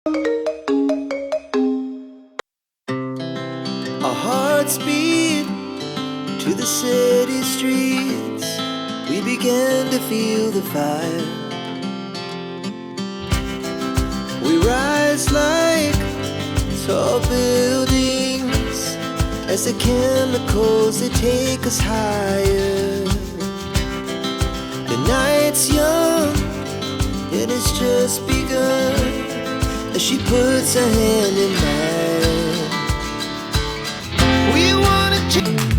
Our hearts beat to the city streets. We began to feel the fire. We rise like tall buildings as the chemicals, they take us higher. The night's young, it has just begun as she puts her hand in mine. We wanna change.